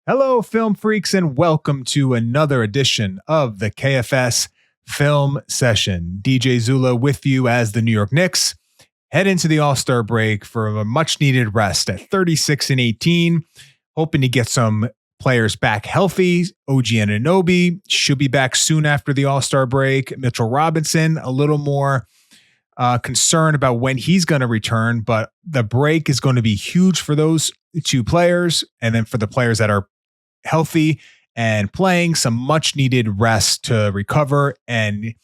Hello, film freaks, and welcome to another edition of the KFS Film Session. DJ Zullo with you as the New York Knicks head into the All-Star break for a much-needed rest at 36-18, hoping to get some players back healthy. OG Anunoby should be back soon after the All-Star break. Mitchell Robinson, a little more concerned about when he's going to return, but the break is going to be huge for those two players, and then for the players that are healthy and playing, some much needed rest to recover and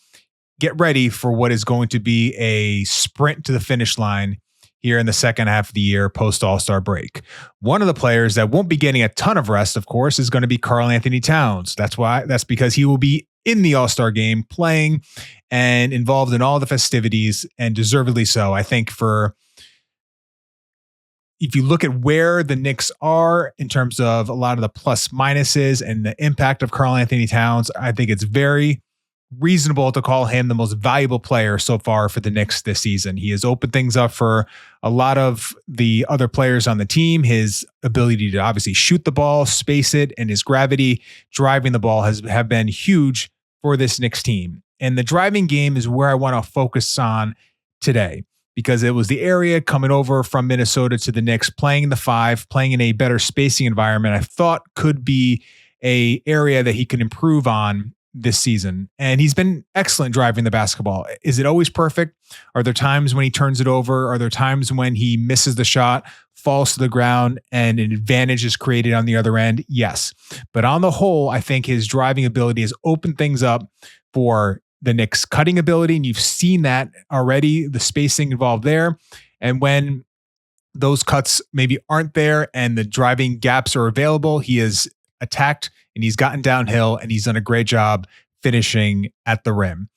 get ready for what is going to be a sprint to the finish line here in the second half of the year post All-Star break. One of the players that won't be getting a ton of rest, of course, is going to be Karl-Anthony Towns. That's because he will be in the All-Star game playing and involved in all the festivities, and deservedly so. I think if you look at where the Knicks are in terms of a lot of the plus minuses and the impact of Karl-Anthony Towns, I think it's very reasonable to call him the most valuable player so far for the Knicks this season. He has opened things up for a lot of the other players on the team. His ability to obviously shoot the ball, space it, and his gravity driving the ball have been huge for this Knicks team. And the driving game is where I want to focus on today, because it was the area coming over from Minnesota to the Knicks, playing in the 5, playing in a better spacing environment, I thought could be a area that he could improve on this season. And he's been excellent driving the basketball. Is it always perfect? Are there times when he turns it over? Are there times when he misses the shot, falls to the ground, and an advantage is created on the other end? Yes. But on the whole, I think his driving ability has opened things up for the Knicks' cutting ability, and you've seen that already, the spacing involved there. And when those cuts maybe aren't there and the driving gaps are available, he has attacked and he's gotten downhill, and he's done a great job finishing at the rim.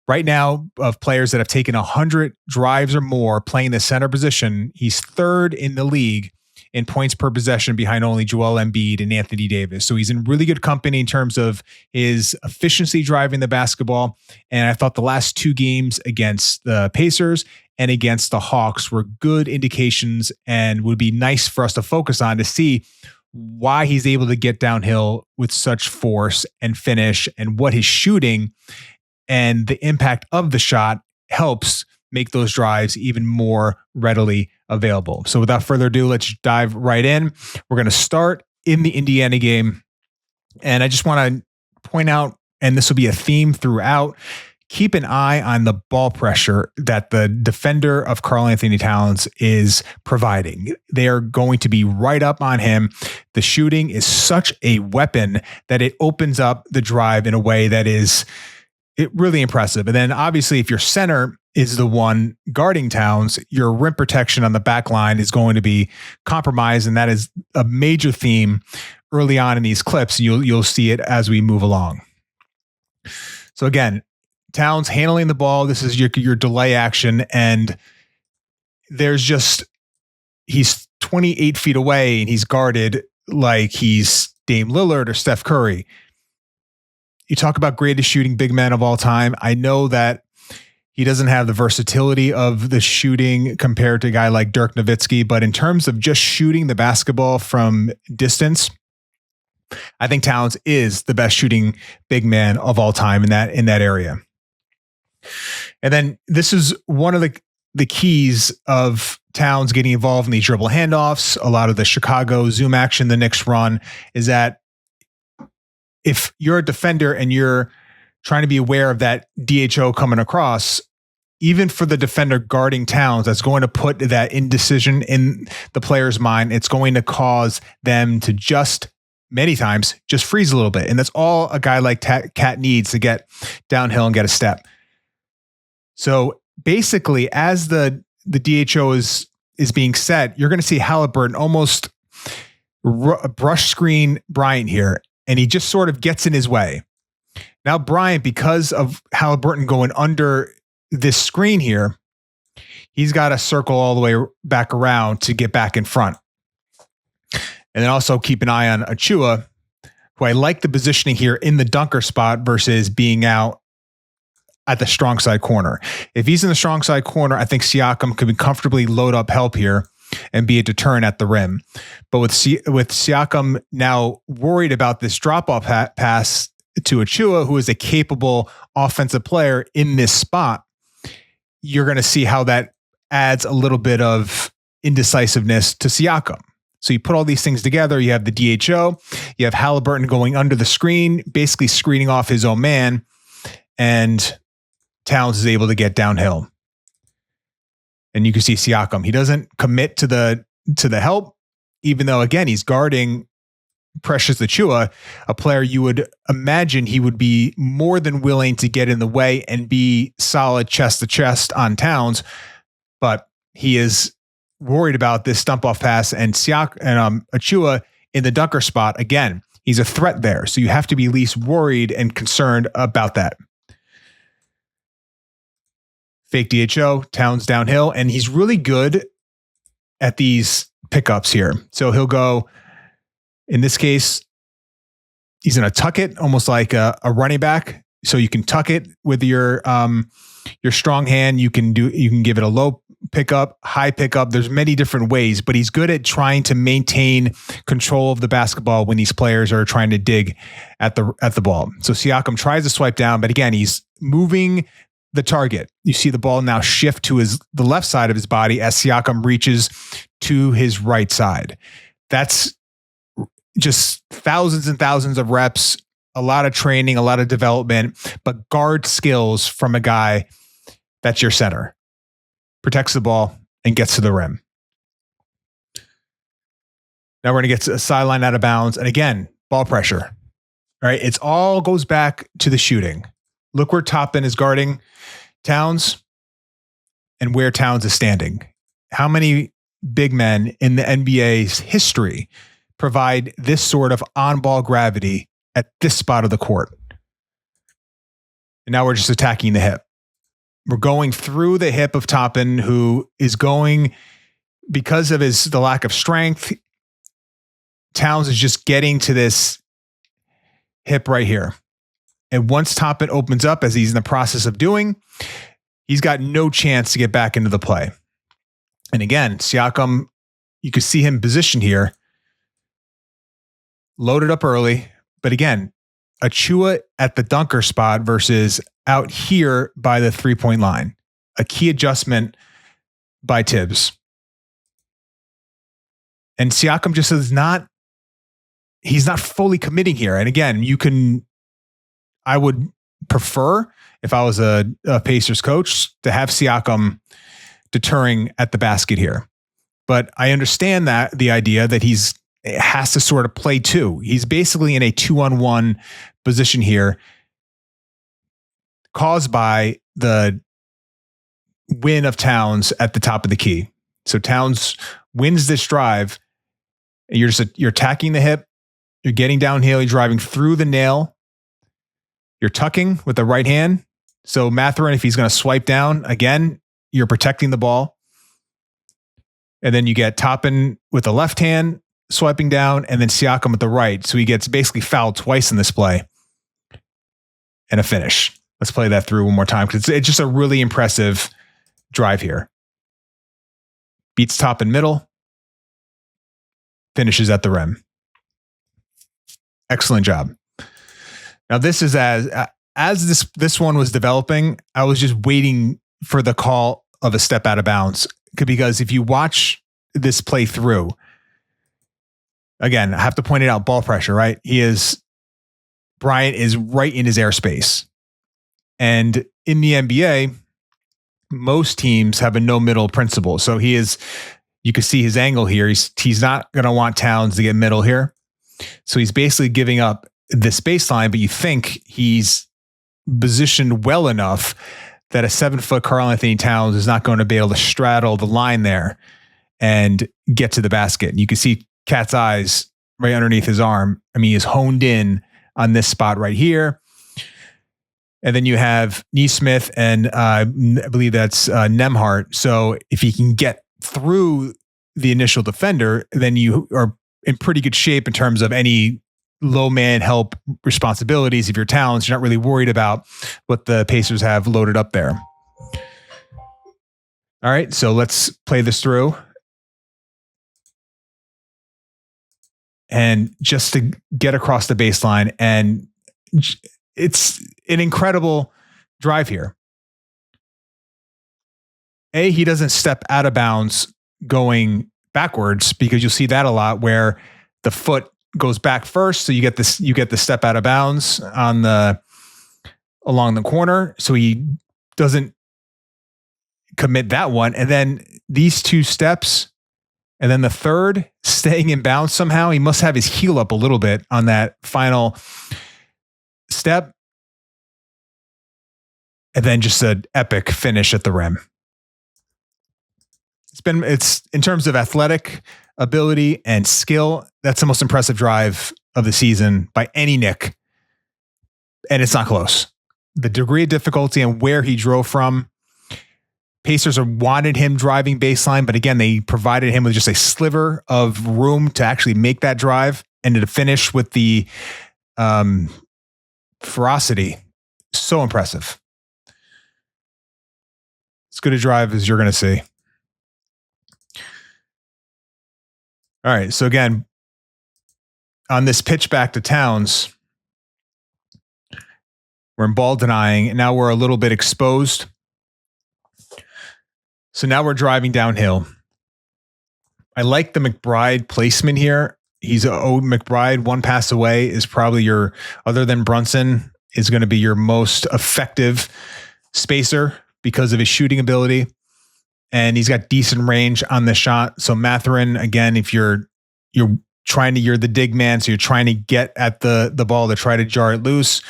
Right now, of players that have taken 100 drives or more playing the center position, he's third in the league in points per possession behind only Joel Embiid and Anthony Davis. So he's in really good company in terms of his efficiency driving the basketball. And I thought the last 2 games against the Pacers and against the Hawks were good indications, and would be nice for us to focus on to see why he's able to get downhill with such force and finish, and what his shooting and the impact of the shot helps make those drives even more readily available. So without further ado, let's dive right in. We're going to start in the Indiana game. And I just want to point out, and this will be a theme throughout, keep an eye on the ball pressure that the defender of Karl-Anthony Towns is providing. They are going to be right up on him. The shooting is such a weapon that it opens up the drive in a way that is really impressive. And then obviously, if your center is the one guarding Towns, your rim protection on the back line is going to be compromised. And that is a major theme early on in these clips. You'll see it as we move along. So again, Towns handling the ball. This is your delay action. And he's 28 feet away and he's guarded like he's Dame Lillard or Steph Curry. You talk about greatest shooting big man of all time. I know that he doesn't have the versatility of the shooting compared to a guy like Dirk Nowitzki, but in terms of just shooting the basketball from distance, I think Towns is the best shooting big man of all time in that area. And then this is one of the keys of Towns getting involved in these dribble handoffs. A lot of the Chicago zoom action the Knicks run is that if you're a defender and you're trying to be aware of that DHO coming across, even for the defender guarding Towns, that's going to put that indecision in the player's mind. It's going to cause them to many times freeze a little bit. And that's all a guy like Cat needs to get downhill and get a step. So basically, as the DHO is being set, you're going to see Halliburton almost brush screen Bryant here, and he just sort of gets in his way. Now Bryant, because of Halliburton going under this screen here, he's got to circle all the way back around to get back in front. And then also keep an eye on Achua, who I like the positioning here in the dunker spot versus being out at the strong side corner. If he's in the strong side corner, I think Siakam could comfortably load up help here and be a deterrent at the rim. But with Siakam now worried about this drop-off pass to Achua, who is a capable offensive player in this spot, you're going to see how that adds a little bit of indecisiveness to Siakam. So you put all these things together, you have the DHO, you have Halliburton going under the screen, basically screening off his own man, and Towns is able to get downhill. And you can see Siakam, he doesn't commit to the help, even though, again, he's guarding Precious Achua, a player you would imagine he would be more than willing to get in the way and be solid chest to chest on Towns. But he is worried about this stump off pass and Achua in the dunker spot. Again, he's a threat there. So you have to be at least worried and concerned about that. Fake DHO, Towns downhill, and he's really good at these pickups here. So he'll go, in this case, he's going to tuck it almost like a running back. So you can tuck it with your strong hand. You can give it a low pickup, high pickup. There's many different ways, but he's good at trying to maintain control of the basketball when these players are trying to dig at the ball. So Siakam tries to swipe down, but again, he's moving the target. You see the ball now shift to the left side of his body as Siakam reaches to his right side. That's just thousands and thousands of reps, a lot of training, a lot of development, but guard skills from a guy that's your center. Protects the ball and gets to the rim. Now we're going to get to a sideline out of bounds. And again, ball pressure. All right. It's all goes back to the shooting. Look where Toppin is guarding Towns and where Towns is standing. How many big men in the NBA's history provide this sort of on-ball gravity at this spot of the court? And now we're just attacking the hip. We're going through the hip of Toppin, who is going because of the lack of strength. Towns is just getting to this hip right here. And once Toppin opens up, as he's in the process of doing, he's got no chance to get back into the play. And again, Siakam, you can see him positioned here, loaded up early. But again, Achua at the dunker spot versus out here by the 3-point line. A key adjustment by Tibbs. And Siakam just he's not fully committing here. And again, I would prefer, if I was a Pacers coach, to have Siakam deterring at the basket here. But I understand that the idea that he has to sort of play two. He's basically in a 2-on-1 position here, caused by the win of Towns at the top of the key. So Towns wins this drive. And you're attacking the hip. You're getting downhill. You're driving through the nail. You're tucking with the right hand. So Mathurin, if he's going to swipe down, again, you're protecting the ball. And then you get Toppin with the left hand swiping down, and then Siakam with the right. So he gets basically fouled twice in this play. And a finish. Let's play that through one more time, because it's just a really impressive drive here. Beats Toppin middle. Finishes at the rim. Excellent job. Now this is as this one was developing, I was just waiting for the call of a step out of bounds, because if you watch this play through, again, I have to point it out, ball pressure, right? Bryant is right in his airspace. And in the NBA, most teams have a no middle principle. So you can see his angle here. He's not going to want Towns to get middle here. So he's basically giving up this baseline, but you think he's positioned well enough that a 7-foot Karl-Anthony Towns is not going to be able to straddle the line there and get to the basket. And you can see Cat's eyes right underneath his arm. I mean, he's honed in on this spot right here. And then you have Neesmith and I believe that's Nembhard. So if he can get through the initial defender, then you are in pretty good shape in terms of any low man help responsibilities. If you're Towns, you're not really worried about what the Pacers have loaded up there. All right, so let's play this through. and just to get across the baseline. And it's an incredible drive here. He doesn't step out of bounds going backwards, because you'll see that a lot where the foot goes back first. So you get the step out of bounds along the corner. So he doesn't commit that one. And then these two steps, and then the third staying in bounds somehow. He must have his heel up a little bit on that final step. And then just an epic finish at the rim. It's in terms of athletic ability and skill, that's the most impressive drive of the season by any Knick. And it's not close. The degree of difficulty and where he drove from, Pacers wanted him driving baseline, but again, they provided him with just a sliver of room to actually make that drive and to finish with the ferocity. So impressive. As good a drive as you're going to see. All right. So again, on this pitch back to Towns, we're in ball denying, and now we're a little bit exposed. So now we're driving downhill. I like the McBride placement here. He's McBride, one pass away is probably other than Brunson, is going to be your most effective spacer because of his shooting ability. And he's got decent range on the shot. So Mathurin, again, if you're the dig man, so you're trying to get at the ball to try to jar it loose,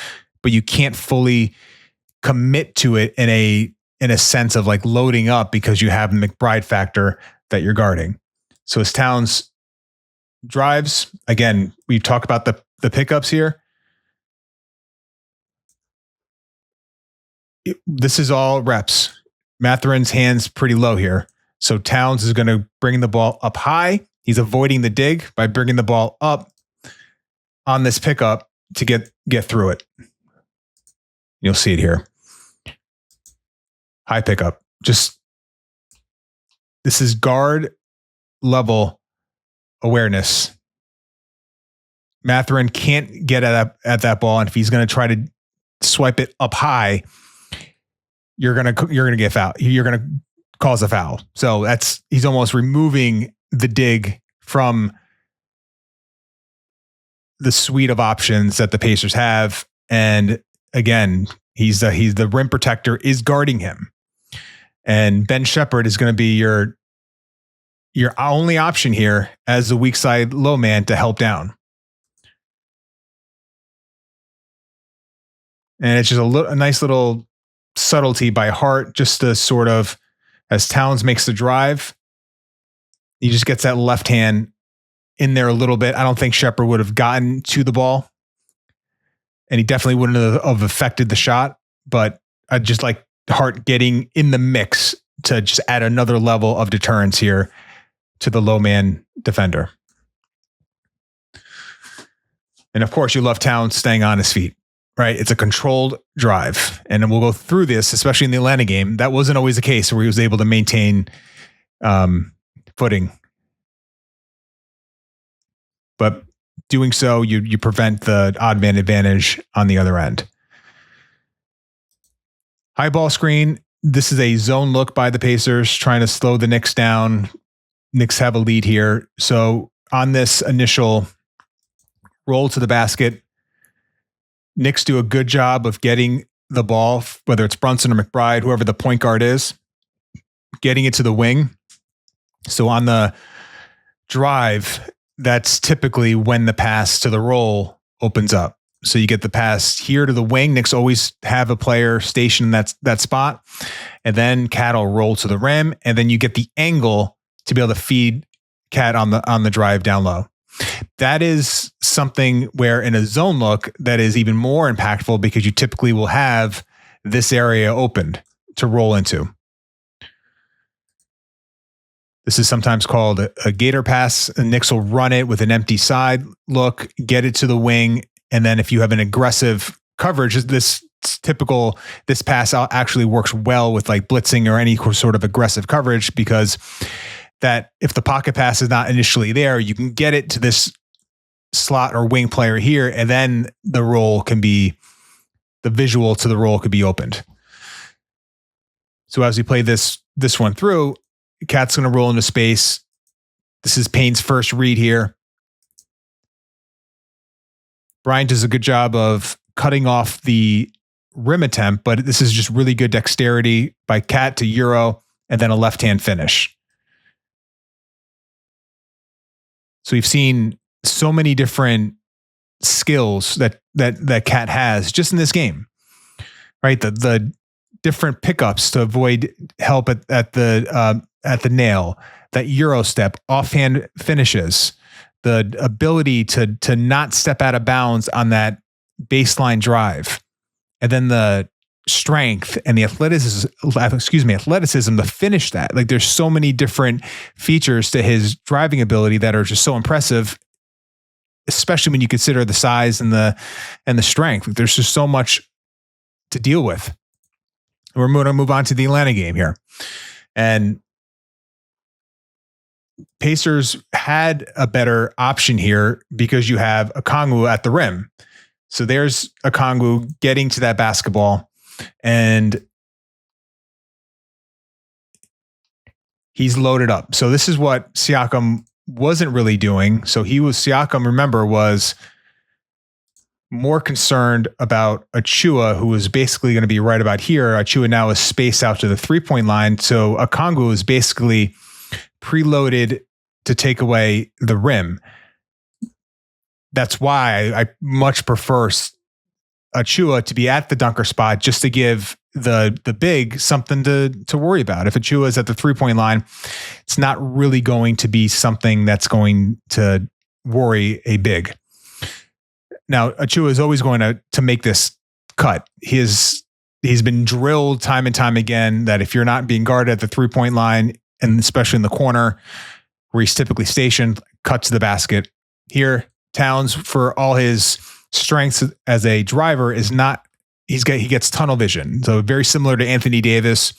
but you can't fully commit to it in a sense of like loading up because you have the McBride factor that you're guarding. So as Towns drives, again, we talk about the pickups here. This is all reps. Mathurin's hand's pretty low here. So Towns is going to bring the ball up high. He's avoiding the dig by bringing the ball up on this pickup to get through it. You'll see it here. High pickup. This is guard level awareness. Mathurin can't get at that ball. And if he's going to try to swipe it up high, you're gonna get foul. You're gonna cause a foul. So he's almost removing the dig from the suite of options that the Pacers have. And again, he's the rim protector is guarding him, and Ben Shepherd is going to be your only option here as the weak side low man to help down. And it's just a nice little subtlety by Hart, just to sort of, as Towns makes the drive, he just gets that left hand in there a little bit. I don't think Shepherd would have gotten to the ball, and he definitely wouldn't have affected the shot, but I just like Hart getting in the mix to just add another level of deterrence here to the low man defender. And of course, you love Towns staying on his feet. Right. It's a controlled drive. And we'll go through this, especially in the Atlanta game. That wasn't always the case where he was able to maintain footing. But doing so, you prevent the odd man advantage on the other end. High ball screen. This is a zone look by the Pacers trying to slow the Knicks down. Knicks have a lead here. So on this initial roll to the basket, Knicks do a good job of getting the ball, whether it's Brunson or McBride, whoever the point guard is, getting it to the wing. So on the drive, that's typically when the pass to the roll opens up. So you get the pass here to the wing. Knicks always have a player stationed in that spot. And then Cat will roll to the rim. And then you get the angle to be able to feed Cat on the drive down low. That is something where in a zone look that is even more impactful, because you typically will have this area opened to roll into. This is sometimes called a gator pass. And Knicks will run it with an empty side look, get it to the wing. And then if you have an aggressive coverage, this pass actually works well with like blitzing or any sort of aggressive coverage, because that if the pocket pass is not initially there, you can get it to this slot or wing player here, and then the visual to the role could be opened. So as we play this one through, Cat's going to roll into space. This is Payne's first read here. Bryant does a good job of cutting off the rim attempt, but this is just really good dexterity by Cat to Euro and then a left-hand finish. So we've seen so many different skills that Cat has just in this game, right? The different pickups to avoid help at the nail, that Euro step, offhand finishes, the ability to not step out of bounds on that baseline drive, and then the strength and the athleticism to finish that. Like, there's so many different features to his driving ability that are just so impressive, especially when you consider the size and the strength. There's just so much to deal with. We're going to move on to the Atlanta game here. And Pacers had a better option here because you have Okongwu at the rim. So there's Okongwu getting to that basketball, and he's loaded up. So this is what Siakam wasn't really doing. So Siakam, remember, was more concerned about Achua, who was basically going to be right about here. Achua now is spaced out to the 3-point line. So Okongwu is basically preloaded to take away the rim. That's why I much prefer Achua to be at the dunker spot, just to give the big something to worry about. If Achua is at the 3-point line, it's not really going to be something that's going to worry a big. Now, Achua is always going to make this cut. He's been drilled time and time again that if you're not being guarded at the 3-point line, and especially in the corner where he's typically stationed, cut to the basket. Here, Towns, for all his strengths as a driver, he gets tunnel vision. So very similar to Anthony Davis,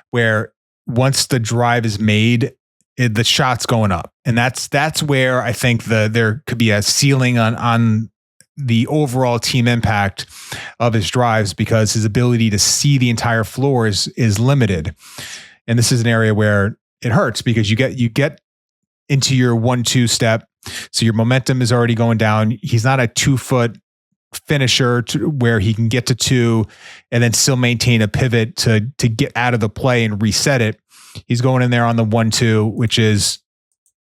where once the drive is made, the shot's going up. And that's where I think there could be a ceiling on the overall team impact of his drives, because his ability to see the entire floor is limited. And this is an area where it hurts, because you get into your 1-2 step. So your momentum is already going down. He's not a 2-foot finisher where he can get to 2 and then still maintain a pivot to get out of the play and reset it. He's going in there on the 1-2, which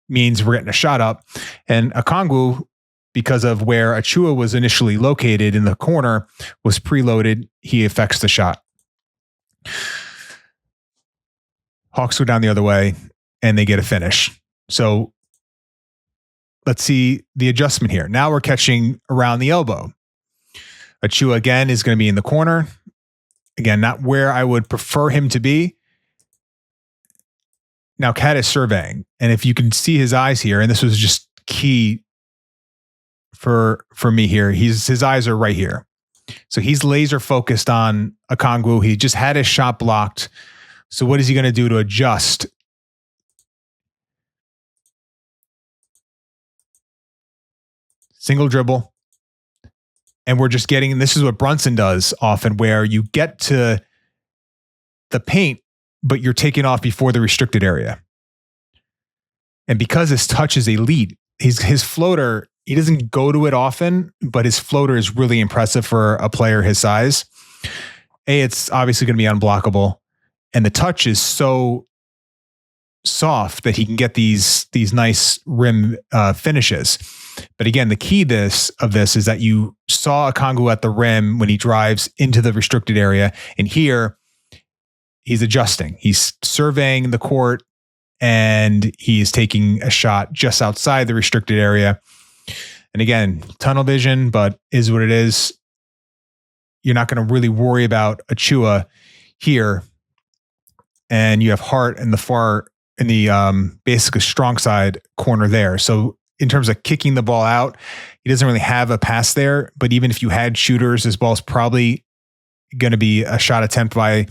means we're getting a shot up. And Okongwu, because of where Achua was initially located in the corner, was preloaded. He affects the shot. Hawks go down the other way and they get a finish. So let's see the adjustment here. Now we're catching around the elbow. Achua again is going to be in the corner. Again, not where I would prefer him to be. Now Cat is surveying. And if you can see his eyes here, and this was just key for me here, his eyes are right here. So he's laser focused on Okongwu. He just had his shot blocked. So what is he going to do to adjust? Single dribble. And we're just getting, and this is what Brunson does often, where you get to the paint, but you're taking off before the restricted area. And because his touch is elite, his floater, he doesn't go to it often, but his floater is really impressive for a player his size. It's obviously going to be unblockable. And the touch is so soft that he can get these nice rim finishes. But again, the key of this is that you saw Okongwu at the rim when he drives into the restricted area. And here he's adjusting. He's surveying the court and he's taking a shot just outside the restricted area. And again, tunnel vision, but is what it is. You're not going to really worry about Achua here. And you have Hart in the basically strong side corner there. So in terms of kicking the ball out, he doesn't really have a pass there. But even if you had shooters, his ball's probably going to be a shot attempt by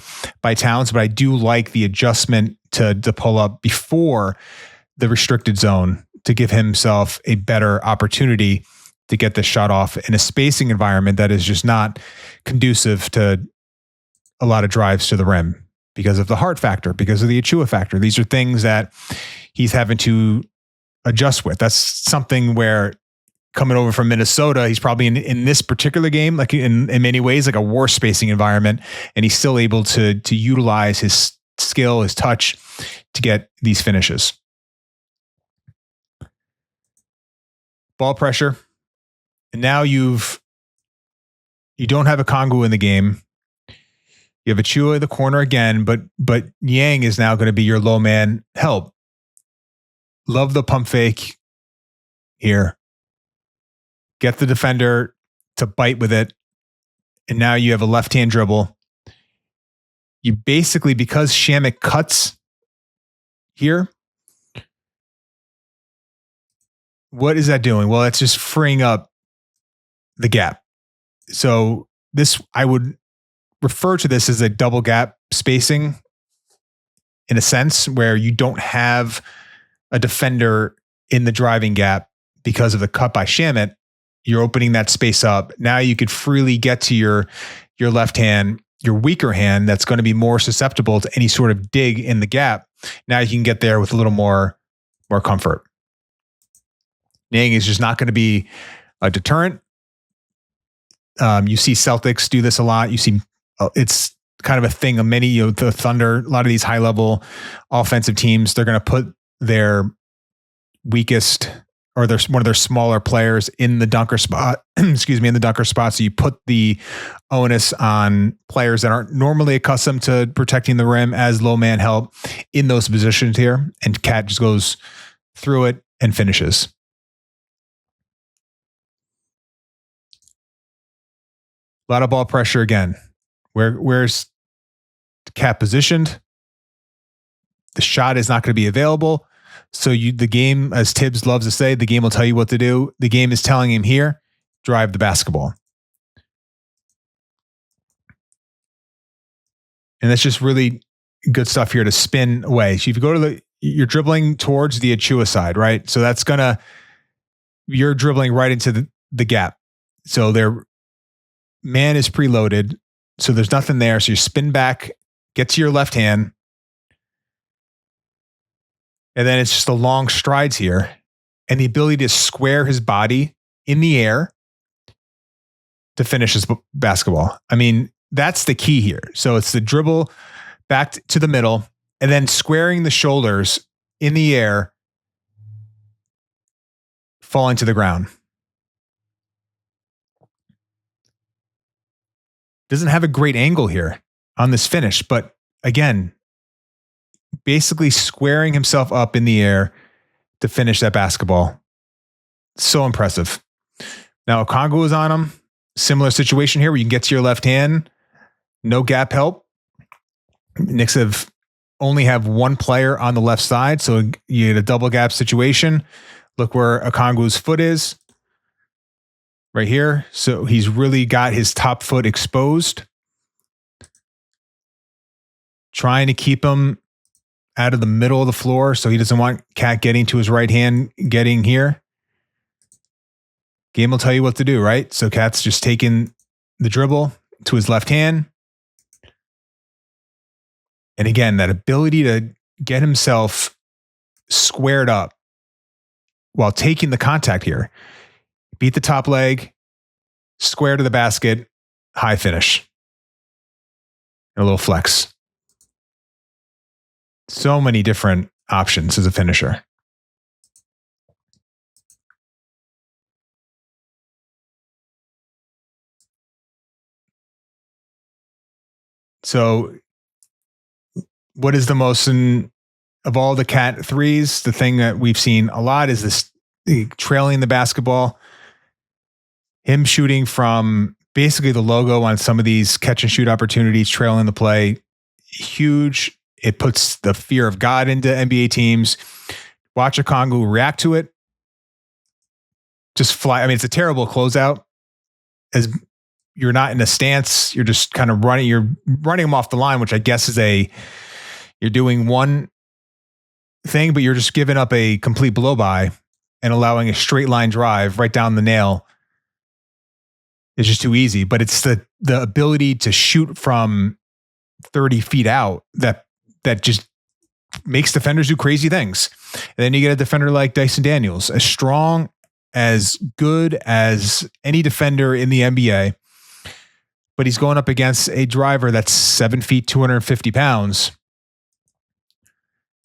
Towns. But I do like the adjustment to pull up before the restricted zone to give himself a better opportunity to get this shot off in a spacing environment that is just not conducive to a lot of drives to the rim because of the heart factor, because of the Achua factor. These are things that he's having to adjust with. That's something where coming over from Minnesota, he's probably in this particular game, like in many ways, like a worse spacing environment, and he's still able to utilize his skill, his touch to get these finishes. Ball pressure. And now you don't have a Kongu in the game. You have Achua in the corner again, but Yang is now going to be your low man help. Love the pump fake here. Get the defender to bite with it. And now you have a left-hand dribble. You basically, because Shamet cuts here, what is that doing? Well, it's just freeing up the gap. So this, I would refer to this as a double gap spacing in a sense where you don't have a defender in the driving gap because of the cut by Shamet. You're opening that space up. Now you could freely get to your left hand, your weaker hand that's going to be more susceptible to any sort of dig in the gap. Now you can get there with a little more comfort. Niang is just not going to be a deterrent. You see Celtics do this a lot. You see it's kind of a thing of many, the Thunder, a lot of these high level offensive teams, they're going to put their weakest or one of their smaller players in the dunker spot, in the dunker spot. So you put the onus on players that aren't normally accustomed to protecting the rim as low man help in those positions here. And Cat just goes through it and finishes. A lot of ball pressure again. Where's Cat positioned? The shot is not going to be available. So the game, as Tibbs loves to say, the game will tell you what to do. The game is telling him here, drive the basketball. And that's just really good stuff here to spin away. So if you go to you're dribbling towards the Achua side, right? So you're dribbling right into the gap. So their man is preloaded. So there's nothing there. So you spin back, get to your left hand. And then it's just the long strides here and the ability to square his body in the air to finish his basketball. I mean, that's the key here. So it's the dribble back to the middle and then squaring the shoulders in the air, falling to the ground. Doesn't have a great angle here on this finish, but again, basically squaring himself up in the air to finish that basketball. So impressive. Now, Okongwu is on him. Similar situation here where you can get to your left hand. No gap help. Knicks only have one player on the left side, so you get a double gap situation. Look where Okongwu's foot is. Right here. So he's really got his top foot exposed. Trying to keep him out of the middle of the floor so he doesn't want Cat getting to his right hand, getting here. Game will tell you what to do, right? So Cat's just taking the dribble to his left hand. And again, that ability to get himself squared up while taking the contact here. Beat the top leg, square to the basket, high finish. And a little flex. So many different options as a finisher. So what is the most of all the Cat threes? The thing that we've seen a lot is this trailing the basketball. Him shooting from basically the logo on some of these catch and shoot opportunities, trailing the play, huge. It puts the fear of God into NBA teams. Watch Okongwu react to it. Just fly. I mean, it's a terrible closeout. As you're not in a stance, you're just kind of running. You're running him off the line, which I guess is you're doing one thing, but you're just giving up a complete blow by. and allowing a straight line drive right down the nail is just too easy. But it's the ability to shoot from 30 feet out that just makes defenders do crazy things. And then you get a defender like Dyson Daniels, as strong, as good as any defender in the NBA, but he's going up against a driver that's 7 feet, 250 pounds,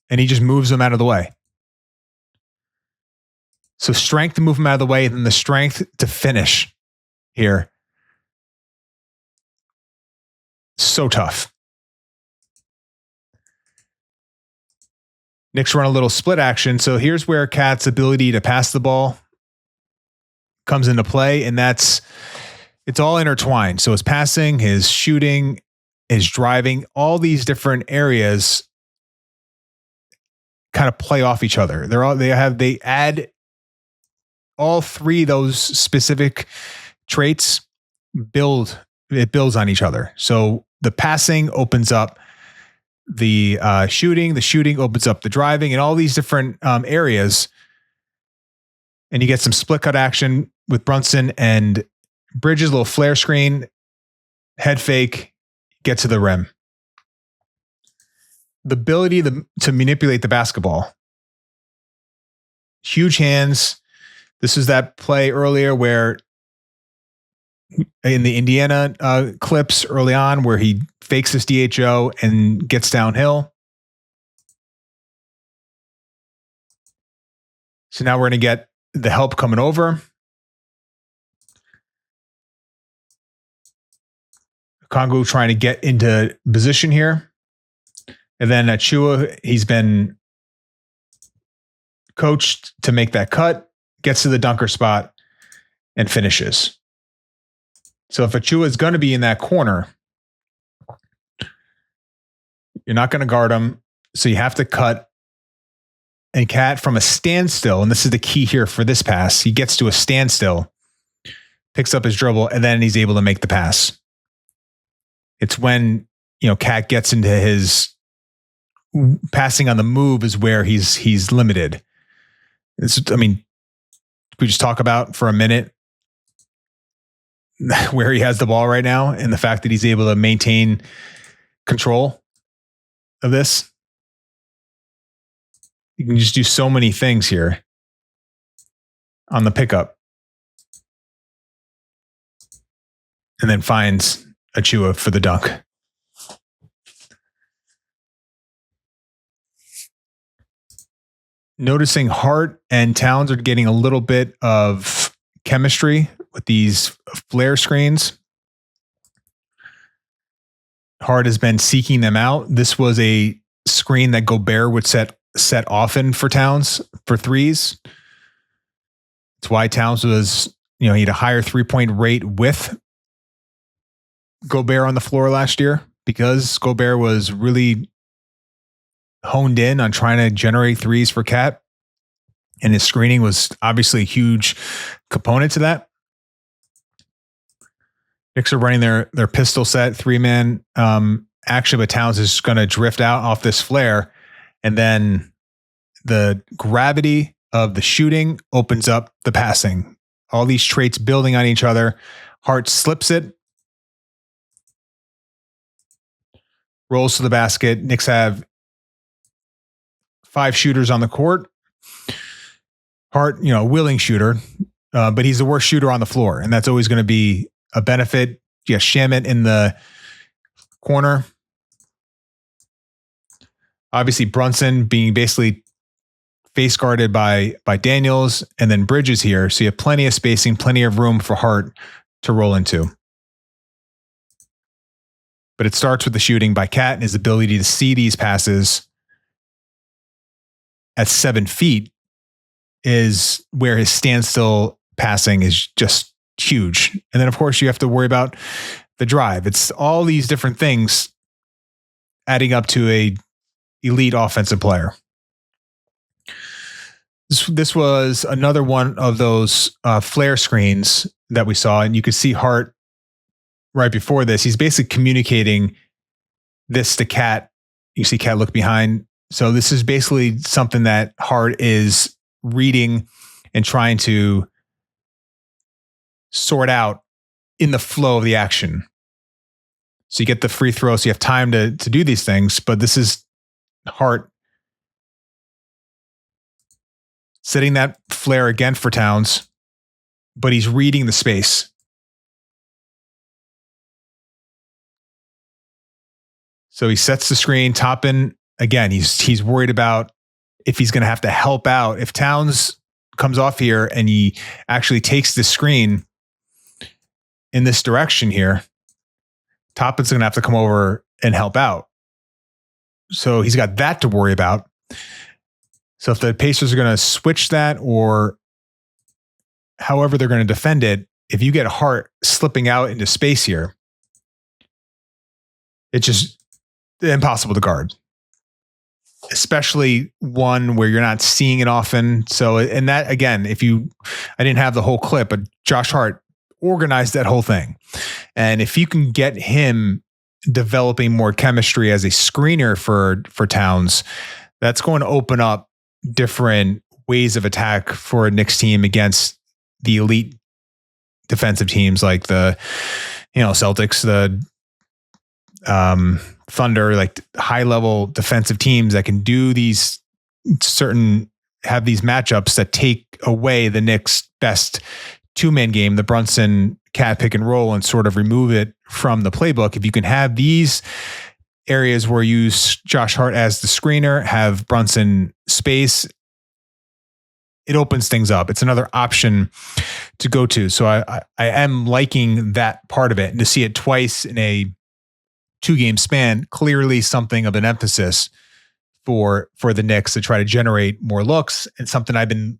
and he just moves them out of the way. So strength to move him out of the way, and then the strength to finish here. So tough. Knicks run a little split action. So here's where Cat's ability to pass the ball comes into play, and it's all intertwined. So his passing, his shooting, his driving, all these different areas kind of play off each other. They add all three of those specific traits builds on each other. So the passing opens up the shooting opens up the driving, and all these different areas. And you get some split cut action with Brunson and Bridges, little flare screen, head fake, get to the rim. The ability to manipulate the basketball. Huge hands. This is that play earlier where in the Indiana clips early on where he fakes this DHO and gets downhill. So now we're going to get the help coming over. Kongu trying to get into position here. And then Achua, he's been coached to make that cut, gets to the dunker spot, and finishes. So if Achua is going to be in that corner, you're not going to guard him. So you have to cut. And Cat from a standstill, and this is the key here for this pass, he gets to a standstill, picks up his dribble, and then he's able to make the pass. It's when, Cat gets into his passing on the move is where he's limited. We just talk about for a minute where he has the ball right now and the fact that he's able to maintain control of this. You can just do so many things here on the pickup. And then finds Achua for the dunk. Noticing Hart and Towns are getting a little bit of chemistry with these flare screens. Hart has been seeking them out. This was a screen that Gobert would set often for Towns for threes. It's why Towns was, he had a higher 3-point rate with Gobert on the floor last year, because Gobert was really honed in on trying to generate threes for Cat. And his screening was obviously a huge component to that. Knicks are running their pistol set 3-man action, but Towns is going to drift out off this flare. And then the gravity of the shooting opens up the passing. All these traits building on each other. Hart slips it. Rolls to the basket. Knicks have 5 shooters on the court. Hart, a willing shooter, but he's the worst shooter on the floor. And that's always going to be a benefit. You have Shamet in the corner. Obviously, Brunson being basically face guarded by Daniels, and then Bridges here. So you have plenty of spacing, plenty of room for Hart to roll into. But it starts with the shooting by Cat and his ability to see these passes at 7 feet is where his standstill passing is just huge. And then, of course, you have to worry about the drive. It's all these different things adding up to a elite offensive player. This was another one of those flare screens that we saw, and you could see Hart right before this. He's basically communicating this to Cat. You see Cat look behind. So this is basically something that Hart is reading and trying to sort out in the flow of the action. So you get the free throw, so you have time to do these things. But this is Hart setting that flare again for Towns, but he's reading the space. So he sets the screen. Toppin, again, he's worried about if he's going to have to help out. If Towns comes off here and he actually takes the screen in this direction here, Toppin's going to have to come over and help out. So he's got that to worry about. So if the Pacers are going to switch that or however they're going to defend it, if you get Hart slipping out into space here, it's just impossible to guard, especially one where you're not seeing it often. So, and that again, I didn't have the whole clip, but Josh Hart organized that whole thing. And if you can get him developing more chemistry as a screener for Towns, that's going to open up different ways of attack for a Knicks team against the elite defensive teams like the, Celtics, the Thunder, like high level defensive teams that can do these have these matchups that take away the Knicks' best two-man game, the Brunson cat pick and roll, and sort of remove it from the playbook. If you can have these areas where you use Josh Hart as the screener, have Brunson space, it opens things up. It's another option to go to. So I am liking that part of it, and to see it twice in a 2-game span, clearly something of an emphasis for the Knicks to try to generate more looks, and something I've been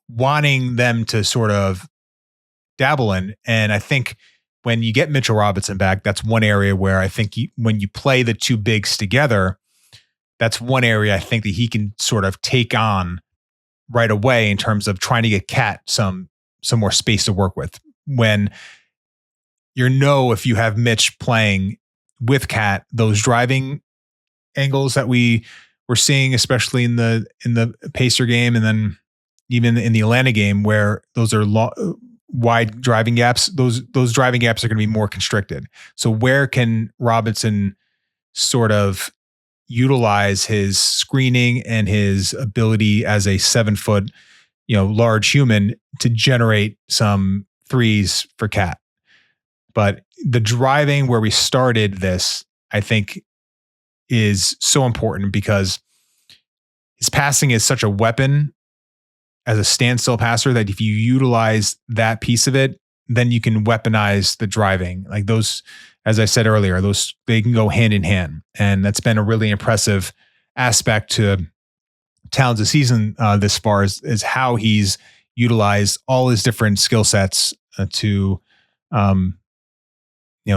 wanting them to sort of dabble in. And I think when you get Mitchell Robinson back, that's one area where I think when you play the two bigs together, that's one area I think that he can sort of take on right away in terms of trying to get Cat some more space to work with. When if you have Mitch playing with Cat, those driving angles that we were seeing, especially in the Pacer game, and then even in the Atlanta game, where those are wide driving gaps, those driving gaps are going to be more constricted. So where can Robinson sort of utilize his screening and his ability as a 7-foot, large human to generate some threes for Cat? But the driving where we started this, I think, is so important because his passing is such a weapon as a standstill passer that if you utilize that piece of it, then you can weaponize the driving. Like those, as I said earlier, they can go hand in hand. And that's been a really impressive aspect to Towns' season this far is how he's utilized all his different skill sets to,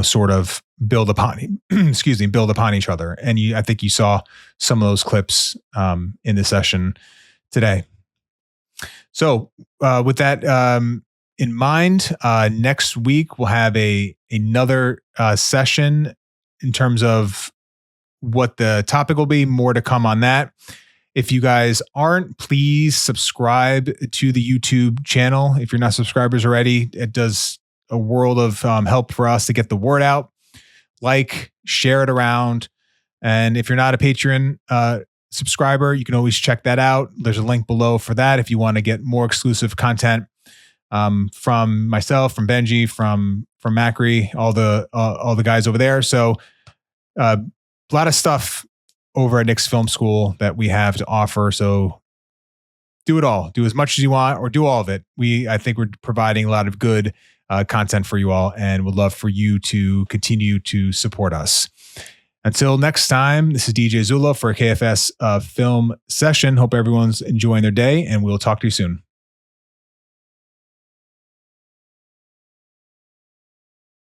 sort of build upon each other. And I think you saw some of those clips in the session today. So with that in mind, next week we'll have another session in terms of what the topic will be. More to come on that. If you guys aren't, please subscribe to the YouTube channel. If you're not subscribers already, it does a world of help for us to get the word out. Share it around. And if you're not a Patreon subscriber, you can always check that out. There's a link below for that if you want to get more exclusive content from myself, from Benji, from Macri, all the guys over there. So a lot of stuff over at Knicks Film School that we have to offer. So do it all. Do as much as you want, or do all of it. I think we're providing a lot of good content for you all, and would love for you to continue to support us. Until next time, this is DJ Zullo for a KFS film session. Hope everyone's enjoying their day, and we'll talk to you soon.